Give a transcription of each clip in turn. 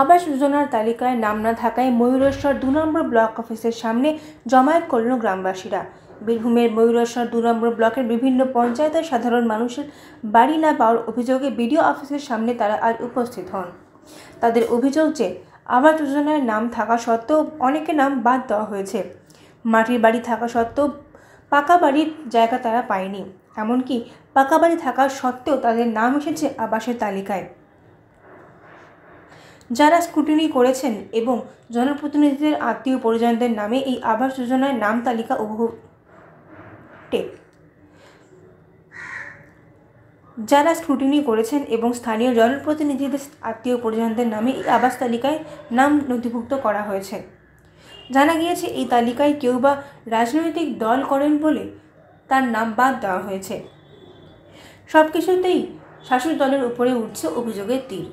আবাস যোজনার তালিকায় নাম না থাকায় ময়ূরেশ্বর ২ নম্বর ব্লক অফিসের সামনে জমায়েত করল গ্রামবাসীরা। বীরভূমের ময়ূরেশ্বর ২ নম্বর ব্লকের বিভিন্ন পঞ্চায়েতের সাধারণ মানুষের বাড়ি না পাওয়ার অভিযোগে বিডিও অফিসের সামনে তারা আজ উপস্থিত হন। তাদের অভিযোগ যে আবাস যোজনায় নাম থাকা সত্ত্বেও অনেকের নাম বাদ দেওয়া হয়েছে। মাটির বাড়ি থাকা সত্ত্বেও পাকা বাড়ির জায়গা তারা পায়নি, এমনকি পাকা বাড়ি থাকা সত্ত্বেও তাদের নাম এসেছে আবাসের তালিকায়। যারা স্ক্রুটিনি করেছেন এবং জনপ্রতিনিধিদের আত্মীয় পরিজনদের নামে এই আবাস যোজনায় নাম তালিকা যারা স্ক্রুটিনি করেছেন এবং স্থানীয় জনপ্রতিনিধিদের আত্মীয় পরিজনদের নামে এই আবাস তালিকায় নাম নথিভুক্ত করা হয়েছে। জানা গিয়েছে এই তালিকায় কেউ বা রাজনৈতিক দল করেন বলে তার নাম বাদ দেওয়া হয়েছে। সব কিছুতেই শাসক দলের উপরে উঠছে অভিযোগের তীর।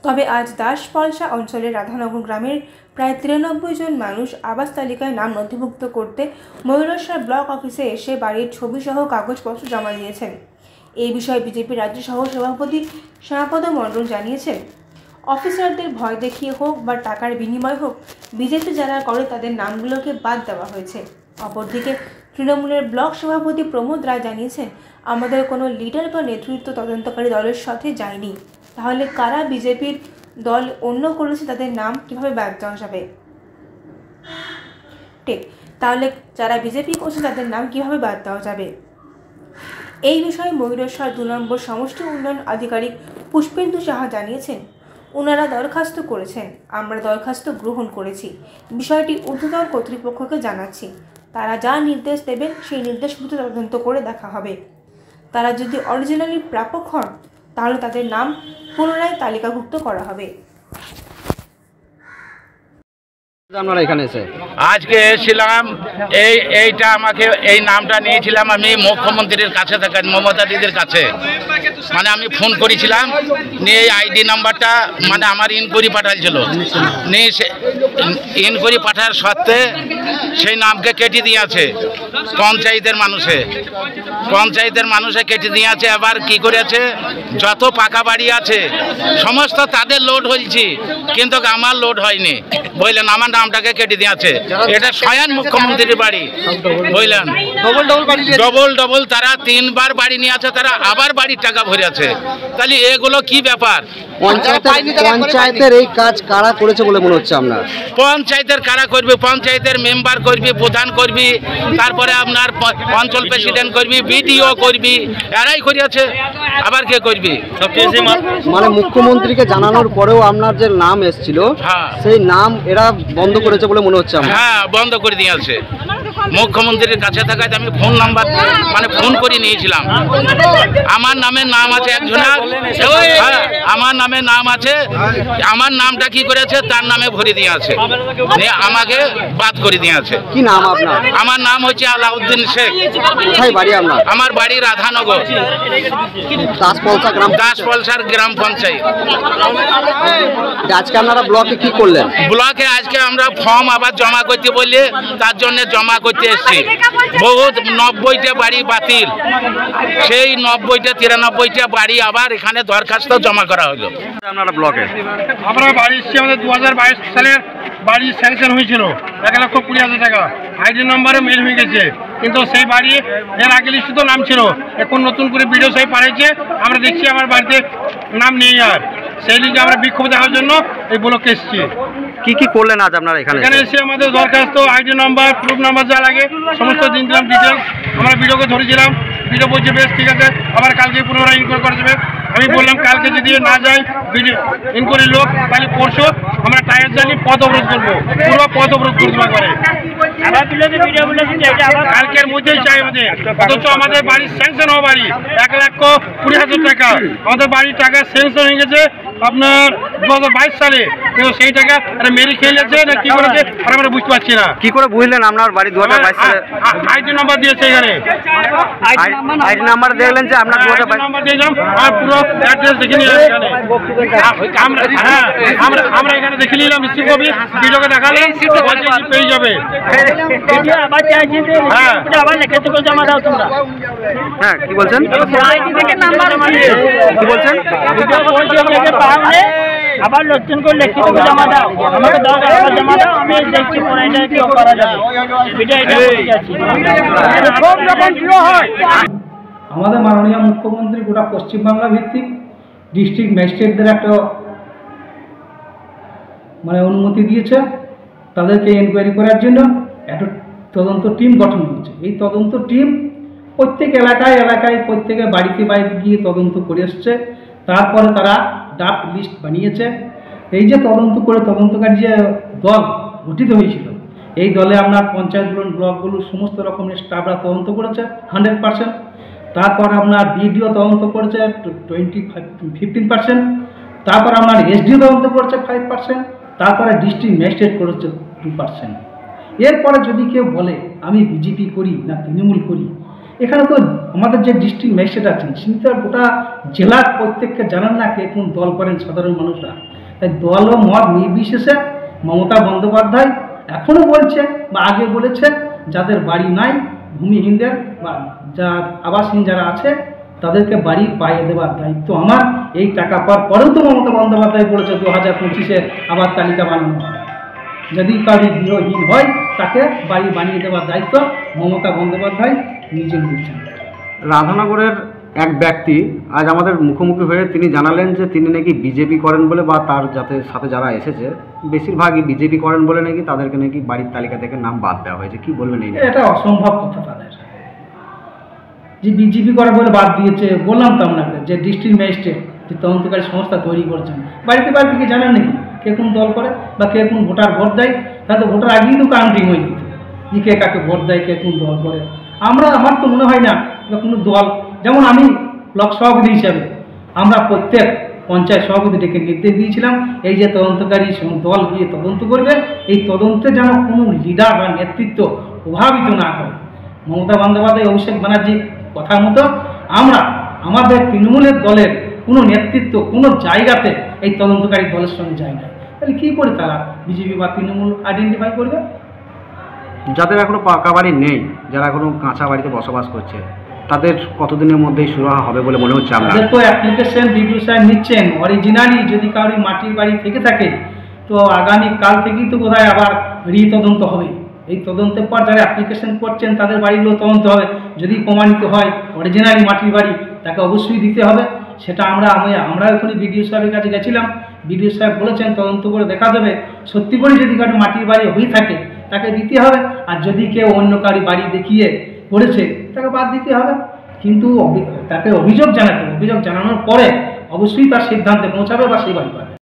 তবে আজ দাসপলসা অঞ্চলের রাধানগর গ্রামের প্রায় 93 জন মানুষ আবাস তালিকায় নাম নথিভুক্ত করতে ময়ূরেশ্বর ব্লক অফিসে এসে বাড়ির ছবিসহ কাগজপত্র জমা দিয়েছেন। এই বিষয়ে বিজেপি রাজ্য সহ সভাপতি শ্যামাপদ মণ্ডল জানিয়েছেন, অফিসারদের ভয় দেখিয়ে হোক বা টাকার বিনিময় হোক, বিজেপি যারা করে তাদের নামগুলোকে বাদ দেওয়া হয়েছে। অপরদিকে তৃণমূলের ব্লক সভাপতি প্রমোদ রায় জানিয়েছেন, আমাদের কোনো লিডার বা নেতৃত্ব তদন্তকারী দলের সাথে যায়নি, তাহলে কারা বিজেপির দল অন্য করেছে তাদের নাম কিভাবে বাদ দেওয়া যাবে? ঠিক, তাহলে যারা বিজেপি করছে তাদের নাম কিভাবে বাদ দেওয়া যাবে? এই বিষয়ে ময়ূরেশ্বর ২ নম্বর সমষ্টি উন্নয়ন আধিকারিক পুষ্পেন্দু সাহা জানিয়েছেন, ওনারা দরখাস্ত করেছেন, আমরা দরখাস্ত গ্রহণ করেছি, বিষয়টি ঊর্ধ্বতন কর্তৃপক্ষকে জানাচ্ছি, তারা যা নির্দেশ দেবেন সেই নির্দেশ মতো তদন্ত করে দেখা হবে। তারা যদি অরিজিনালি প্রাপক হন তাহলে তাদের নাম পুনরায় তালিকাভুক্ত করা হবে। আজকে এসেছিলাম, এইটা আমাকে এই নামটা নিয়েছিলাম আমি মুখ্যমন্ত্রীর কাছে থেকে, মমতা দিদির কাছে, মানে আমি ফোন করেছিলাম নিয়ে এই আইডি নাম্বারটা মানে আমার ইনকোয়ারি পাঠাইছিল, নিয়ে ইনকোয়ারি পাঠার সত্ত্বে সেই নামকে কেটে দিয়েছে পঞ্চায়েতের মানুষে কেটে দিয়েছে। আবার কি করেছে, যত পাকা বাড়ি আছে সমস্ত তাদের লোড হয়েছে, কিন্তু আমার লোড হয়নি বুঝলেন, আমার নামটাকে কেটে দিয়েছে। এটা স্বয়ং মুখ্যমন্ত্রীর বাড়ি বুঝলেন, ডবল তারা 3 বার বাড়ি নিয়ে আছে, তারা আবার বাড়ির টাকা ভরে আছে। তাহলে এগুলো কি ব্যাপার? পঞ্চায়েতের এই কাজ কারা করেছে বলে মনে হচ্ছে আপনার? পঞ্চায়েতের কারা করবে? পঞ্চায়েতের মেম্বার করবি, প্রধান করবি, তারপরে আপনার অঞ্চল প্রেসিডেন্ট করবি, বিডিও করবি, এরাই করিয়াছে, আবার কে করবি? মানে মুখ্যমন্ত্রীকে জানানোর পরেও আপনার যে নাম এসেছিল সেই নাম এরা বন্ধ করেছে বলে মনে হচ্ছে? হ্যাঁ, বন্ধ করে দিয়েছে। মুখ্যমন্ত্রীর কাছে থাকায় আমি ফোন নাম্বার মানে ফোন করে নিয়েছিলাম। আমার নামের নাম আছে একজনের, আমার নামের নাম আছে, আমার নামটা কি করেছে তার নামে ভরে দিয়ে আছে, আমাকে বাদ করে দিয়ে আছে। কি নাম আপনার? আমার নাম হচ্ছে আলাউদ্দিন শেখ। কোথায় বাড়ি আপনার? আমার বাড়ি রাধানগর, দাসপলসার গ্রাম পঞ্চায়েত। আজকে আপনারা ব্লকে কি করলেন? ব্লকে আজকে আমরা ফর্ম আবার জমা করতে বললে তার জন্য জমা করতে এসেছি। বহুত 90টা বাড়ি বাতিল, সেই 90টা 93টা বাড়ি আবার এখানে দরখাস্ত জমা করা হলো। আপনারা ব্লকে আমরা বাড়ি এসেছি, আমাদের 2022 সালের বাড়ি স্যাংশন হয়েছিল 1,20,000 টাকা, আইডি নম্বরে মেল হয়ে গেছে, কিন্তু সেই বাড়ি এর আগে লিস্টে তো নাম ছিল, এখন নতুন করে বিডিও সাহেব পাঠিয়েছে, আমরা দেখছি আমার বাড়িতে নাম নেই। আর সেই লিগে আমরা বিক্ষোভ দেখার জন্য এই ব্লকে এসেছি। কি কি করলেন আজ আপনারা এখানে? এসে আমাদের দরখাস্ত, আইডি নাম্বার, প্রুফ নাম্বার যা লাগে সমস্ত দিন দিলাম, ডিটেলস আমরা ভিডিওকে ধরেছিলাম। ভিডিও বলছে বেশ ঠিক আছে, আবার কালকে পুনরায় ইনকোয়ারি করা যাবে। আমি বললাম কালকে যদি না যাই ইনকোয়ারি লোক, তাহলে পরশু আমরা টায়ার জ্বালিয়ে পথ অবরোধ করবো, পুরো পথ অবরোধ করতে পারে। কালকের মধ্যেই চাই আমাদের, অথচ আমাদের বাড়ির স্যাংশন হওয়া বাড়ি 1,20,000 টাকা, আমাদের বাড়ির টাকা স্যাংশন হয়ে গেছে আপনার 2022 সালে, কিন্তু সেই টাকা মেরে খেয়ে যাচ্ছে না কি করেছে আমরা বুঝতে পারছি না। কি করে বুঝলেন আপনার বাড়ি 2022 সালে? আইডি নাম্বার দিয়েছে, এখানে আইডি নাম্বার দেখলেন যে আপনার 2022 নাম্বার দিয়েছিলাম, আর পুরো অ্যাড্রেস দেখে নিলাম এখানে। আমরা এখানে দেখে নিলাম, রিসিভ কপি ভিডিওকে দেখালাম, পেয়ে যাবে। হ্যাঁ, কি বলছেন? কি বলছেন? আবার নতুন করে লিখিত জমা দাও, আমাকে দরকার আবার জমা দাও, আমি দেখছি পরে এটা কি করা যাবে। এটা বলতে যাচ্ছি। আমাদের মাননীয় মুখ্যমন্ত্রী গোটা পশ্চিমবাংলা ভিত্তিক ডিস্ট্রিক্ট ম্যাজিস্ট্রেটদের একটা অনুমতি দিয়েছে, তাদেরকে এনকোয়ারি করার জন্য একটা তদন্ত টিম গঠন হয়েছে। এই তদন্ত টিম প্রত্যেক এলাকায় এলাকায় প্রত্যেকে বাড়িতে বাড়িতে গিয়ে তদন্ত করে এসছে। তারপরে তারা ড্রাফট লিস্ট বানিয়েছে। এই যে তদন্ত করে তদন্তকারী যে দল গঠিত হয়েছিল, এই দলে আপনার পঞ্চায়েতগুলো ব্লকগুলো সমস্ত রকমের স্টাফরা তদন্ত করেছে 100%। তারপর আপনার বিডিও তদন্ত করেছে 15%। তারপর আপনার এসডিও তদন্ত করেছে 5%। তারপরে ডিস্ট্রিক্ট ম্যাজিস্ট্রেট করেছে 2%। এরপরে যদি কেউ বলে আমি বিজেপি করি না তৃণমূল করি, এখানে তো আমাদের যে ডিস্ট্রিক্ট ম্যাজিস্ট্রেট আছেন তিনি তো গোটা জেলার প্রত্যেককে জানান না কে কোন দল করেন সাধারণ মানুষরা। তাই দল ও মত নির্বিশেষে মমতা বন্দ্যোপাধ্যায় এখনও বলছে বা আগে বলেছে যাদের বাড়ি নাই, ভূমিহীনদের বা আবাসহীন যারা আছে তাদেরকে বাড়ি পাইয়ে দেওয়ার দায়িত্ব আমার। এই টাকা পাওয়ার পরেও তো মমতা বন্দ্যোপাধ্যায় বলেছে 2025-এ আবার তালিকা বানানো হবে। যদি কারি গৃহহীন হয় তাকে বাড়ি বানিয়ে দেওয়ার দায়িত্ব মমতা বন্দ্যোপাধ্যায় নিজে নিচ্ছেন। রাধানগরের এক ব্যক্তি আজ আমাদের মুখোমুখি হয়ে তিনি জানালেন যে তিনি নাকি বিজেপি করেন বলে, বা তার সাথে যারা এসেছে বেশিরভাগই বিজেপি করেন বলে নাকি তাদেরকে নাকি বাড়ির তালিকা থেকে নাম বাদ দেওয়া হয়েছে। কি বলবেন এই? এটা অসম্ভব কথা। তাদের যে বিজেপি করে বলে বাদ দিয়েছে, বললাম তো আপনাকে যে ডিস্ট্রিক্ট ম্যাজিস্ট্রেট যে তদন্তকারী সংস্থা তৈরি করেছেন, বাড়িতে বাড়িতে কি জানেন নাকি কে কোন দল করে বা কে কোন ভোট দেয়? তাহলে ভোটার আগেই তো কাউন্টিং হয়ে যেত যে কে কাকে ভোট দেয়, কে কোন দল করে। আমার তো মনে হয় না কোনো দল, যেমন আমি ব্লক সভাপতি হিসাবে আমরা প্রত্যেক পঞ্চায়েত সভাপতি ডেকে নির্দেশ দিয়েছিলাম এই যে তদন্তকারী দল গিয়ে তদন্ত করবে, এই তদন্তে যেন কোনো লিডার বা নেতৃত্ব প্রভাবিত না করে। মমতা বন্দ্যোপাধ্যায়, অভিষেক ব্যানার্জির কথা মতো আমরা আমাদের তৃণমূলের দলের কোনো নেতৃত্ব কোনো জায়গাতে এই তদন্তকারী দলের সঙ্গে যায় না। তাহলে কী করে তারা বিজেপি বা তৃণমূল আইডেন্টিফাই করবে? যাদের এখনো পাকা বাড়ি নেই, যারা এখনো কাঁচা বাড়িতে বসবাস করছে, তাদের কতদিনের মধ্যেই শুরু হবে বলে মনে হচ্ছে? আমাদের তো অ্যাপ্লিকেশন বিডিও সাহেব নিচ্ছেন। অরিজিনালি যদি কারোর মাটির বাড়ি থেকে থাকে তো আগামী কাল থেকেই তো বোধহয় আবার রিতদন্ত হবে। এই তদন্তের পর যারা অ্যাপ্লিকেশন করছেন তাদের বাড়িগুলো তদন্ত হবে। যদি প্রমাণিত হয় অরিজিনালি মাটির বাড়ি, তাকে অবশ্যই দিতে হবে। সেটা আমরা ওখানে বিডিও সাহেবের কাছে গেছিলাম। বিডিও সাহেব বলেছেন তদন্ত করে দেখা যাবে সত্যি করে যদি কারো মাটির বাড়ি হয়ে থাকে তাকে দিতে হবে, আর যদি কেউ অন্য কারো বাড়ি দেখিয়ে করেছে তাকে বাদ দিতে হবে। কিন্তু তাকে অভিযোগ জানাতে হবে। অভিযোগ জানানোর পরে অবশ্যই তার সিদ্ধান্তে পৌঁছাবে বা সেই বাড়ি পাবে।